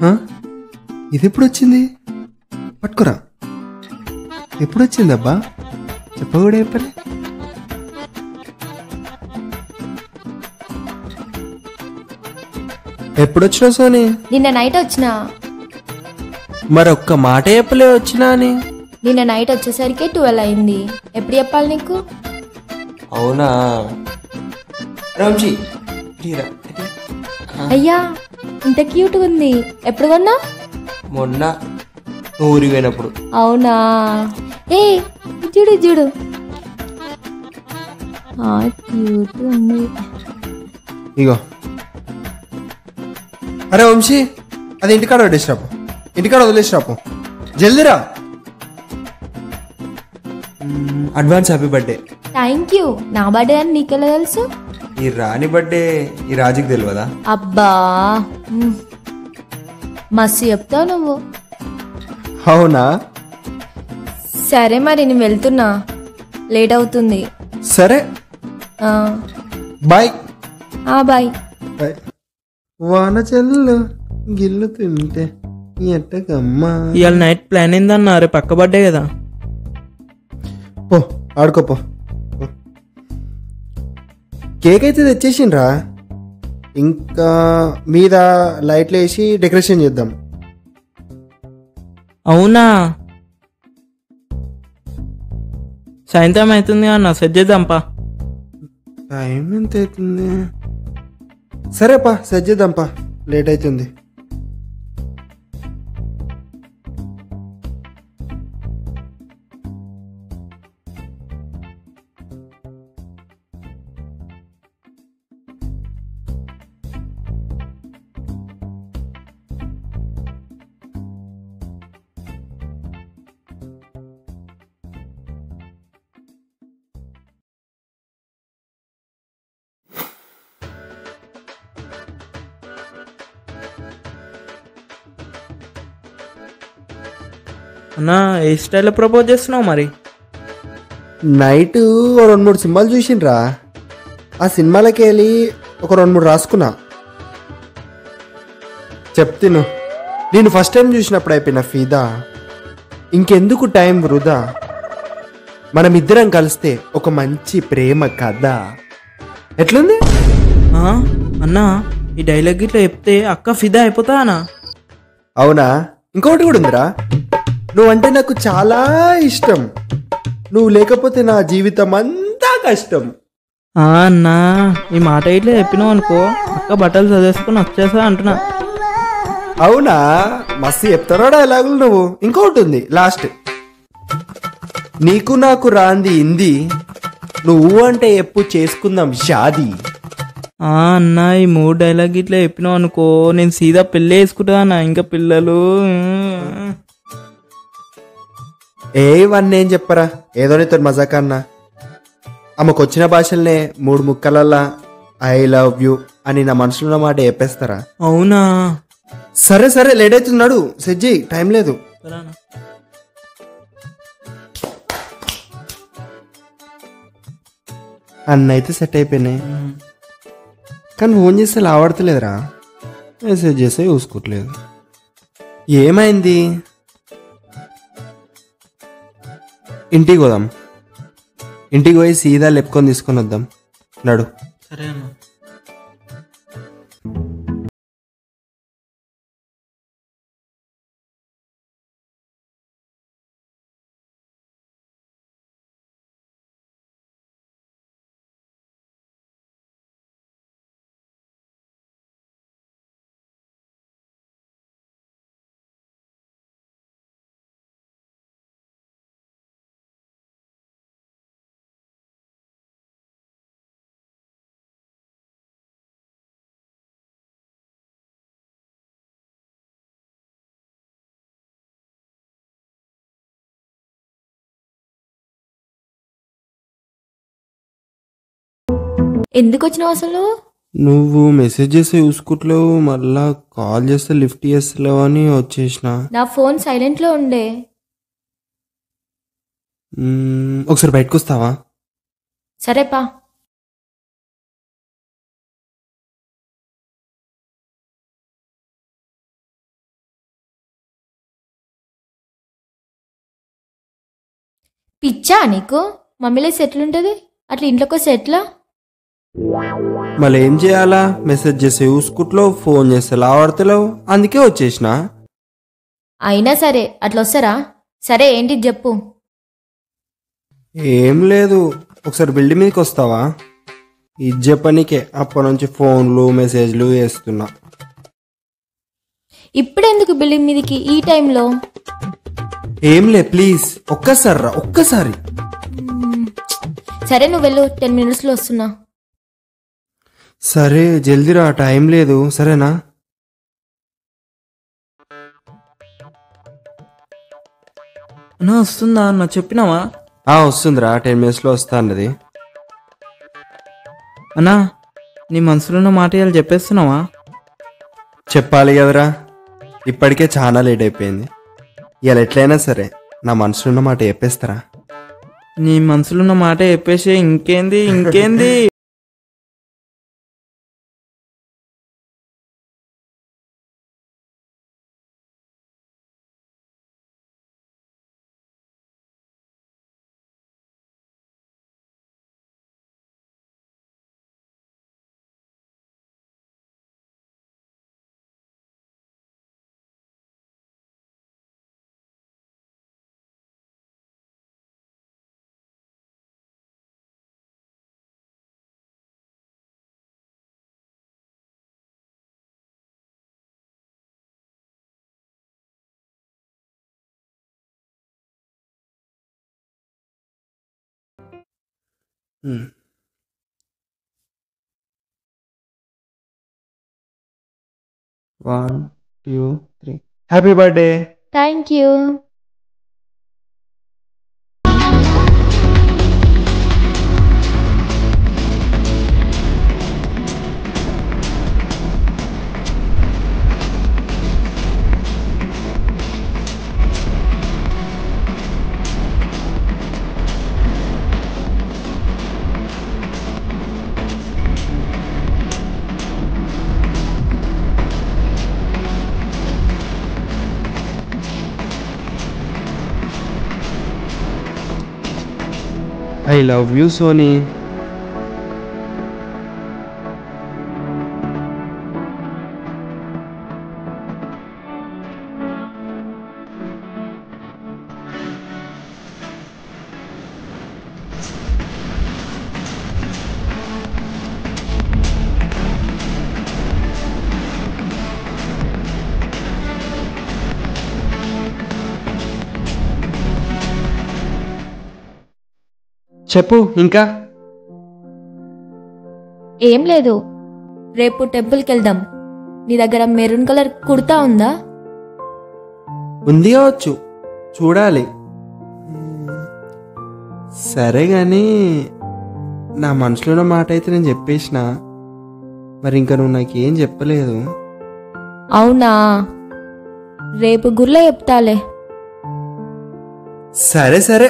ఆ? ఇది ఎప్పుడు వచ్చింది? పట్టుకురా. ఎప్పుడు వచ్చింది అబ్బా? చెప్పకూడా చెప్పలే. ఎప్పుడు వచ్చినా సోని? నిన్న నైట్ వచ్చినా. మరొక్క మాట చెప్పలే వచ్చినా అని. నిన్న నైట్ వచ్చేసరికి 12 అయింది. ఎప్పుడు చెప్పాలి నీకు? అవునా రామ్జీ? అయ్యా ఇంత క్యూట్ ఉంది. ఎప్పుడు కొన్నా? మొన్న ఊరికి పోయినప్పుడు. అవునా? ఏ చూడు చూడు, క్యూట్ ఉంది. ఇగో. అరే వంశీ, అది ఇంటికాడ వదిలేసి రాపు. ఇంటికాడ వదిలేసి రాపు, జల్దిరా. Advance happy birthday. Thank you. నా బర్త్డే అని నీకెలా తెలుసు? ఈ రాణి బర్త్డే ఈ రాజుకి తెలియదా? అబ్బా మస్తు చెప్తావు నువ్వు. అవునా? సరే మరి నేను వెళ్తున్నా, లేట్ అవుతుంది. సరే బాయ్. బాయ్. బాయ్. వాన చెల్లు గిల్లు తింటే ఎట్టకమ్మా. ఇవాళ నైట్ ప్లాన్ ఏందన్నా? రేపు పక్క బర్త్డే కదా. పో ఆడుకోపో. కేక్ అయితే తెచ్చేసిండ్రా. ఇంకా మీద లైట్లు వేసి డెకరేషన్ చేద్దాం. అవునా? సాయంత్రం అవుతుంది అన్న, సెట్ చేద్దాంపా. టైం ఎంత అవుతుంది? సరేపా సెట్ చేద్దాంపా, లేట్ అవుతుంది. అన్నా ఏ స్టైల్లో ప్రపోజ్ చేస్తున్నావు మరి? నైట్ 2-3 సినిమాలు చూసిండ్రా. ఆ సినిమాలకి వెళ్ళి ఒక 2-3 రాసుకున్నా. చెప్తాను. నేను ఫస్ట్ టైం చూసినప్పుడు అయిపోయిన ఫీదా. ఇంకెందుకు టైం వృధా, మనమిద్దరం కలిస్తే ఒక మంచి ప్రేమ కథ. ఎట్లుంది అన్నా? ఈ డైలాగ్ ఇట్లా చెప్తే అక్క ఫిదా అయిపోతా అన్నా. అవునా? ఇంకొకటి కూడా ఉందిరా. నువ్వంటే నాకు చాలా ఇష్టం, నువ్వు లేకపోతే నా జీవితం అంతా కష్టం. అన్నా ఈ మాట ఇట్లా చెప్పినావు అనుకో, అక్క బట్టలు చదివేసుకుని వచ్చేసా అంటున్నా. అవునా? మస్తు చెప్తారా డైలాగులు నువ్వు. ఇంకొకటి ఉంది లాస్ట్. నీకు నాకు రాంది హిందీ, నువ్వు అంటే ఎప్పుడు చేసుకుందాం షాదీ. అన్నా ఈ 3 డైలాగ్ ఇట్లా చెప్పినావు అనుకో, నేను సీదా పెళ్ళి వేసుకుంటా అన్న. ఇంకా పిల్లలు ఇవన్నీ ఏం చెప్పరా, ఏదో నీతో మజాక అన్నా. ఆమెకు వచ్చిన భాషల్నే 3 ముక్కలల్లా ఐ లవ్ యూ అని నా మనసులో ఉన్న మాట చెప్పేస్తారా? అవునా? సరే సరే, లేట్ అవుతున్నాడు, సెట్ చేయి, టైం లేదు. అన్నైతే సెట్ అయిపోయినాయి, కానీ ఫోన్ చేస్తే లావడతలేదురా. మెసేజ్ చేస్తే చూసుకోవట్లేదు. ఏమైంది? ఇంటికి పోదాం. ఇంటికి పోయి సీదా లెప్పుకొని తీసుకొని వద్దాం. నడు. సరే అన్న. ఎందుకు వచ్చినావు అసలు? నువ్వు మెసేజ్ చేస్తే చూసుకోవట్లేవు, మళ్ళా కాల్ చేస్తే లిఫ్ట్ చేస్తలేవు అని వచ్చేసిన. నా ఫోన్ సైలెంట్ లో ఉండే. ఒకసారి బయటకు వస్తావా? సరేపా. పిచ్చా నీకు? మమ్మీలో సెట్లు ఉంటుంది, అట్లా ఇంట్లోకి సెట్లా? మళ్ళీ ఏం చేయాలా? మెసేజ్ చేసి చూసుకుంట్లో, ఫోన్ చేస్తే లావాడతలేవు, అందుకే వచ్చేసిన. అయినా సరే అట్లా వస్తారా? సరే ఏంటి చెప్పు. ఏం లేదు, ఒకసారి బిల్డింగ్ మీదకి వస్తావా? ఇది చెప్పనీకే అప్పటి నుంచి ఫోన్లు మెసేజ్లు వేస్తున్నా. ఇప్పుడెందుకు బిల్డింగ్ మీదకి ఈ టైంలో? ఏంలే ప్లీజ్, ఒక్కసారి రా, ఒక్కసారి. సరే నువ్వు వెళ్ళు, 10 minutesలో వస్తున్నా. సరే జల్దీ రా, టైం లేదు, సరేనా? అన్నా వస్తుందా అన్న? చెప్పినావా? వస్తుందిరా, 10 minutesలో వస్తా అన్నది. అన్నా నీ మనసులో ఉన్న మాట ఇవాళ చెప్పేస్తున్నావా? చెప్పాలి కదరా, ఇప్పటికే చాలా లేట్ అయిపోయింది. ఇవాళ ఎట్లయినా సరే నా మనసులో ఉన్న మాట చెప్పేస్తారా? నీ మనసులో ఉన్న మాట చెప్పేసి ఇంకేంది ఇంకేంది. One 2 3 happy birthday. Thank you. I love you Soni. చెప్పు ఇంకా. ఏం లేదు, రేపు టెంపుల్కి వెళ్దాం. నీ దగ్గర మెరూన్ కలర్ కుర్తా ఉందా? ఉంది కావచ్చు, చూడాలి. సరే గాని నా మనసులో ఉన్న మాట అయితే నేను చెప్పేసిన, మరి ఇంకా నువ్వు నాకేం చెప్పలేదు. అవునా, రేపు గుర్లో చెప్తాలే. సరే సరే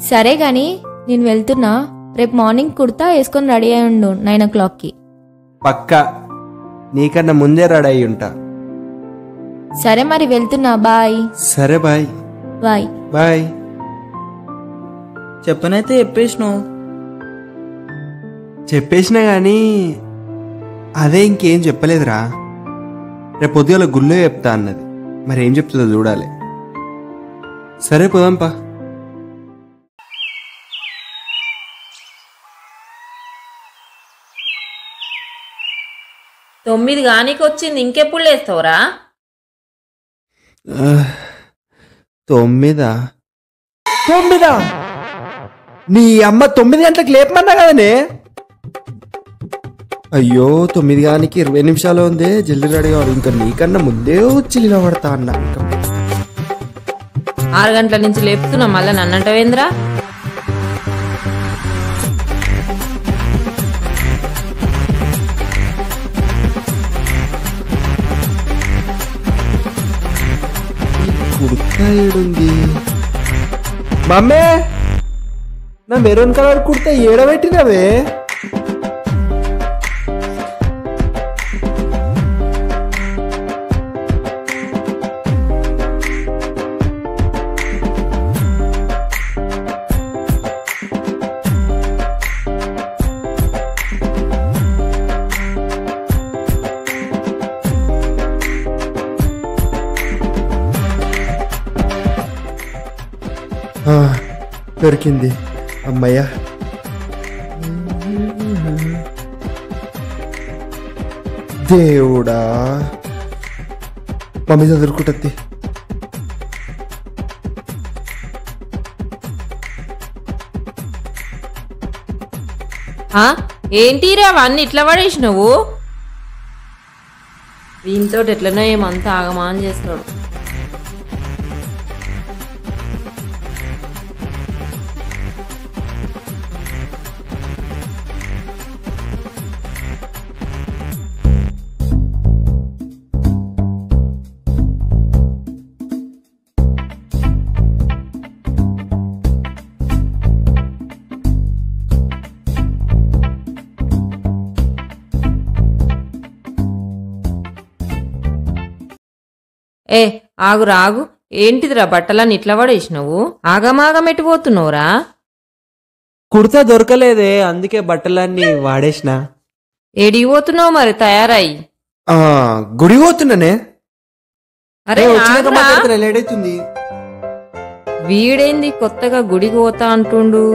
సరే గాని నేను వెళ్తున్నా. రేపు మార్నింగ్ కుర్తా వేసుకొని రెడీ అయి ఉండు 9 o'clockకి. పక్కా, నీకన్నా ముందే రెడీ అయి ఉంటా. సరే మరి వెళ్తున్నా, బాయ్. సరే బాయ్. Bye bye. చెప్పనైతే చెప్పేసినావు. చెప్పేసినా కానీ అదే ఇంకేం చెప్పలేదురా. రేపు పొద్దుగాల గుళ్ళో చెప్తా అన్నది, మరి ఏం చెప్తుందో చూడాలి. సరే పోదాంపా. తొమ్మిది గానికి వచ్చింది, ఇంకెప్పుడు లేస్తావురా? 9 నీ అమ్మ 9 గంటలకు లేపమన్నా కదనే. అయ్యో 9 గానికి 20 నిమిషాలు ఉంది, జల్దీ రెడీ కావాలి. ఇంకా నీకన్నా ముందే వచ్చి నిలబడతా అన్న. 6 గంటల నుంచి లేపుతున్నా, మళ్ళీ నన్నంటవేంద్రా? కుర్తా ఏడుంది? మమ్మే, నా మెరూన్ కలర్ కుర్తా ఏడబెట్టినవే? దొరికింది. అమ్మయ్యా. దేవుడా, మమ్మీ చదువుకుంటుంది. ఏంటిరా అవన్నీ ఇట్లా పడేసి నువ్వు? దీంతో ఎట్లనో ఏమంతా ఆగమాన్ చేస్తాడు. ఆగు, ఏంటిదిరా బట్టలన్నీ ఇట్లా పడేసినవు? ఆగమాగం ఎట్టిపోతున్నావురా? కుర్తా దొరకలేదే, అందుకే బట్టలన్నీ వాడేసిన. ఏడిగిపోతున్నావు మరి తయారయ్యి? గుడి పోతున్నానే. అరే ఆగురా. లేట్ అవుతుంది. వీడేంది కొత్తగా గుడికి పోతా అంటుండు?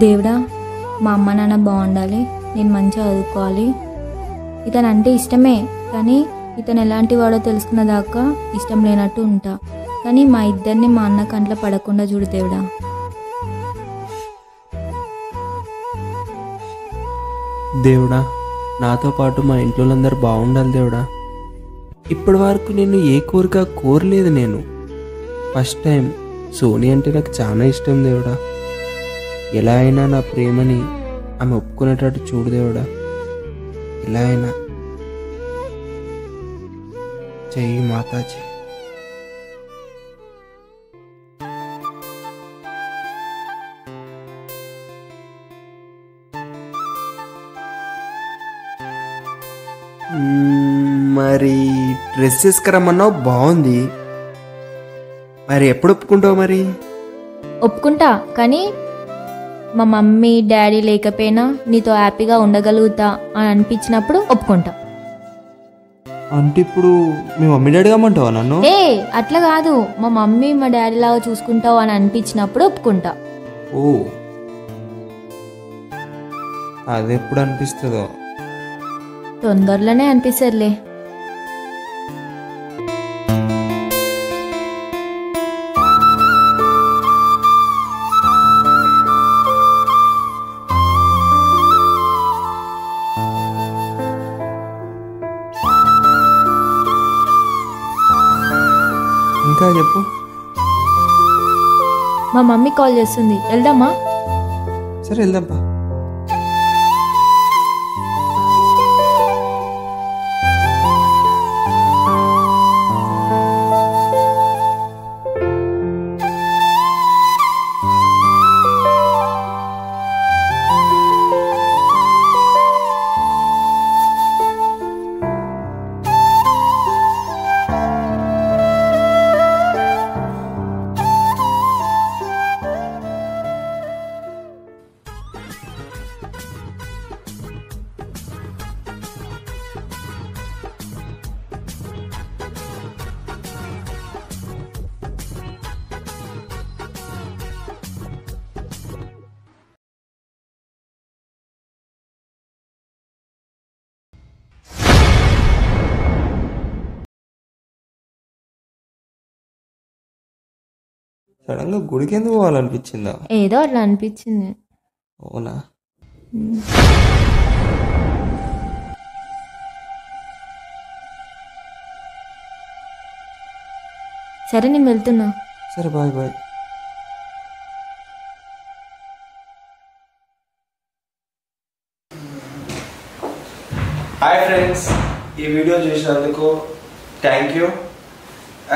దేవుడా, మా అమ్మ నాన్న బాగుండాలి, నేను మంచిగా చదువుకోవాలి. ఇతను అంటే ఇష్టమే, కానీ ఇతను ఎలాంటి వాడో తెలుసుకున్న దాకా ఇష్టం లేనట్టు ఉంటా. కానీ మా ఇద్దరిని మా అన్న కంట్లో పడకుండా చూడు దేవుడా. దేవుడా, నాతో పాటు మా ఇంట్లో అందరూ బాగుండాలి దేవుడా. ఇప్పటి వరకు నేను ఏ కోరిక కోరలేదు. నేను ఫస్ట్ టైం సోనీ అంటే నాకు చాలా ఇష్టం దేవుడా. ఎలా అయినా నా ప్రేమని ఆమె ఒప్పుకునేటట్టు చూడు దేవుడా. ఎలా అయినా చెయ్యి మాతాజీ. మరి డ్రెస్ తీసుకురమ్మన్నావు, బాగుంది. మరి ఎప్పుడు ఒప్పుకుంటావు? మరి ఒప్పుకుంటా, కానీ మా మమ్మీ డాడీ లేకపోయినా నీతో హ్యాపీగా ఉండగలుగుతా అని అనిపించినప్పుడు ఒప్పుకుంటా. అంటే ఇప్పుడు మీ మమ్మీ డాడీ కమ్మంటావా నన్ను? అట్లా కాదు, మా మమ్మీ మా డాడీ లాగా చూసుకుంటావు అని అనిపించినప్పుడు ఒప్పుకుంటా. ఓ, అది ఎప్పుడు అనిపిస్తుందో? తొందరలోనే అనిపిస్తుందిలే. ఇంకా చెప్పు. మా మమ్మీ కాల్ చేస్తుంది, వెళ్దామా? సరే వెళ్దాంపా. సడన్గా గుడికి ఎందుకు పోవాలనిపించిందా? ఏదో అట్లా అనిపించింది. అవునా? సరే నేను వెళ్తున్నా. సరే బాయ్ బాయ్. హాయ్ ఫ్రెండ్స్, ఈ వీడియో చూసినందుకు థ్యాంక్ యూ.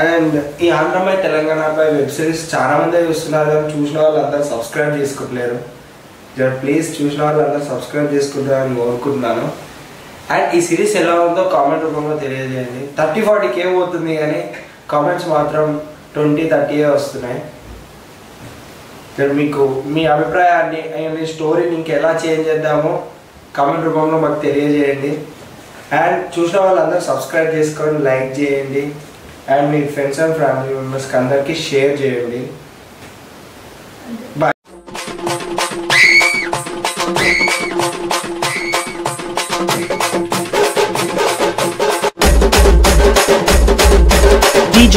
అండ్ ఈ ఆంధ్రమై తెలంగాణపై వెబ్ సిరీస్ చాలా మంది చూస్తున్నారు, కానీ చూసిన వాళ్ళందరూ సబ్స్క్రైబ్ చేసుకోవట్లేరు. ప్లీజ్ చూసిన వాళ్ళందరూ సబ్స్క్రైబ్ చేసుకుంటారని కోరుకుంటున్నాను. అండ్ ఈ సిరీస్ ఎలా ఉందో కామెంట్ రూపంలో తెలియజేయండి. 30-40K పోతుంది, కానీ కామెంట్స్ మాత్రం 20-30 వస్తున్నాయి. మీకు మీ అభిప్రాయాన్ని అండ్ స్టోరీని ఇంకెలా చేంజ్ చేద్దామో కామెంట్ రూపంలో మాకు తెలియజేయండి. అండ్ చూసిన వాళ్ళందరూ సబ్స్క్రైబ్ చేసుకొని లైక్ చేయండి. And me friends and family మెంబర్స్కి అందరికీ షేర్ చేయండి. Bye. DJ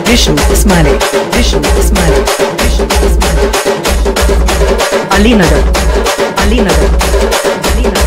Vishnu Ismaili Alinagar DJ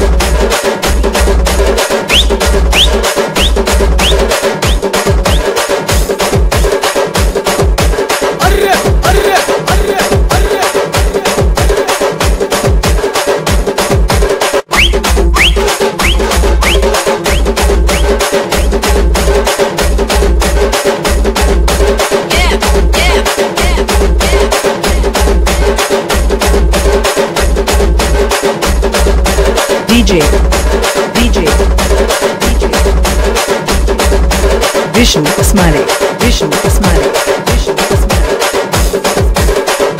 Vishnu Ismaili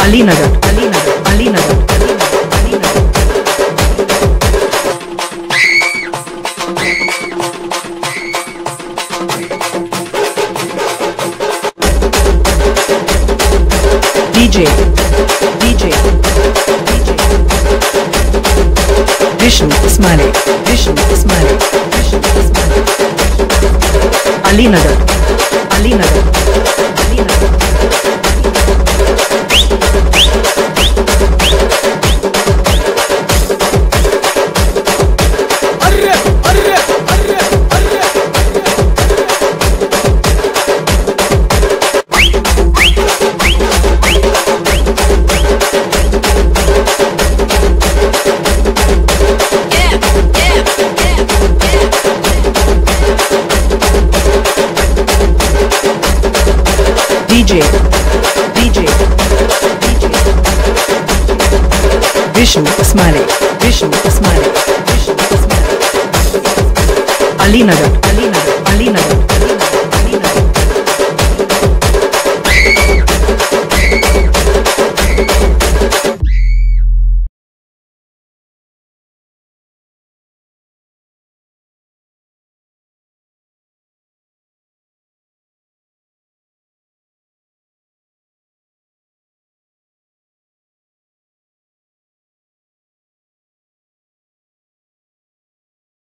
Alinagar DJ Vishnu Ismaili Alinagar DJ Vishnu Ismaili Alinagar